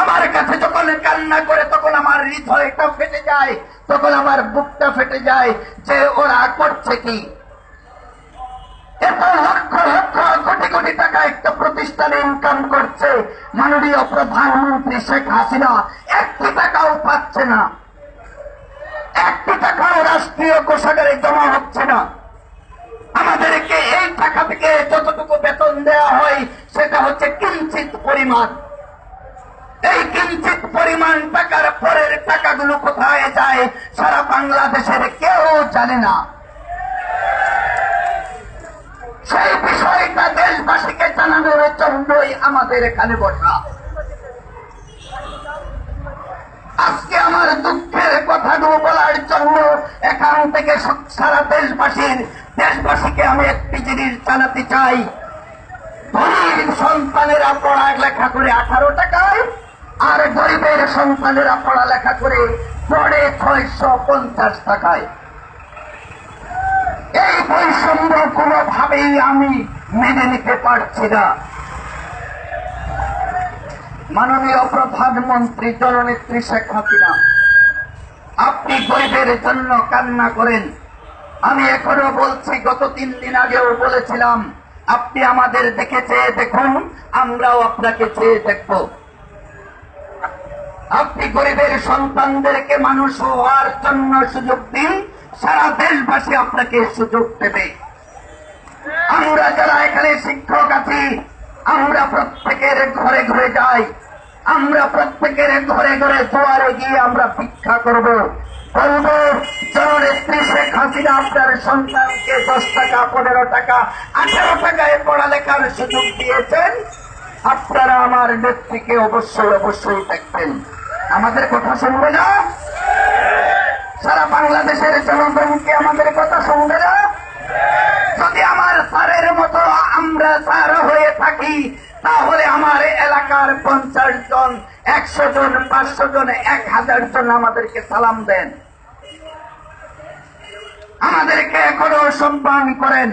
আমার কাছে যখন কান্না করে তখন আমার হৃদয়টা ফেটে যায়, তখন আমার বুকটা ফেটে যায় যে ওরা করছে কি। এত লক্ষ লক্ষ কোটি কোটি টাকা একটা প্রতিষ্ঠানে ইনকাম করছে, মাননীয় প্রধানমন্ত্রী শেখ হাসিনা একটি টাকাও পাচ্ছে না, একটি টাকাও রাষ্ট্রীয় কোষাগারে জমা হচ্ছে না। আমাদেরকে এই টাকা থেকে যতটুকু বেতন দেওয়া হয় সেটা হচ্ছে কিঞ্চিত পরিমাণ। এই কিঞ্চিত পরিমাণ টাকার পরের টাকাগুলো কোথায় যায় সারা বাংলাদেশের কেউ জানে না। সেই বিষয়টা দেশবাসীকে জানানোর জন্যই আমাদের এখানে বসা। আজকে আমার দুঃখের কথাগুলো বলার জন্য এখান থেকে সারা দেশবাসীকে আমি একটি জিনিস জানাতে চাই। ধনীর সন্তানেরা পড়ালেখা করে 18 টাকায়, আর গরিবের সন্তানেরা পড়ালেখা করে পড়ে 650 টাকায়। এই বৈষম্য কোনোভাবেই আমি মেনে নিতে পারছি না। মাননীয় প্রধানমন্ত্রী জননেত্রী শেখ হাসিনা, আপনি গরিবের জন্য কান্না করেন। আমি এখনো বলছি, গত 3 দিন আগেও বলেছিলাম, আপনি আমাদের দেখে চেয়ে দেখুন, আমরাও আপনাকে চেয়ে দেখব। আপনি গরিবের সন্তানদেরকে মানুষ হওয়ার জন্য সুযোগ দিন, সারা দেশবাসী আপনাকে সুযোগ দেবে। আমরা যারা এখানে শিক্ষক আছি, আমরা প্রত্যেকের ঘরে ঘরে যাই, আমরা প্রত্যেকের ঘরে ঘরে দুয়ারে গিয়ে আমরা ভিক্ষা করব, বলবো জননেত্রী শেখ হাসিনা আপনার সন্তানকে 10 টাকা, 15 টাকা, 18 টাকায় পড়ালেখার সুযোগ দিয়েছেন, আপনারা আমার নেত্রীকে অবশ্যই অবশ্যই দেখবেন। আমাদের কথা শুনবে না? সারা বাংলাদেশের জনগণকে আমাদের কথা শুনবে না? যদি আমার স্যারের মতো আমরা স্যার হয়ে থাকি, তাহলে আমার এলাকার 50 জন, 100 জন, 500 জন, 1000 জন আমাদেরকে সালাম দেন, আমাদেরকে এখনো সম্মান করেন।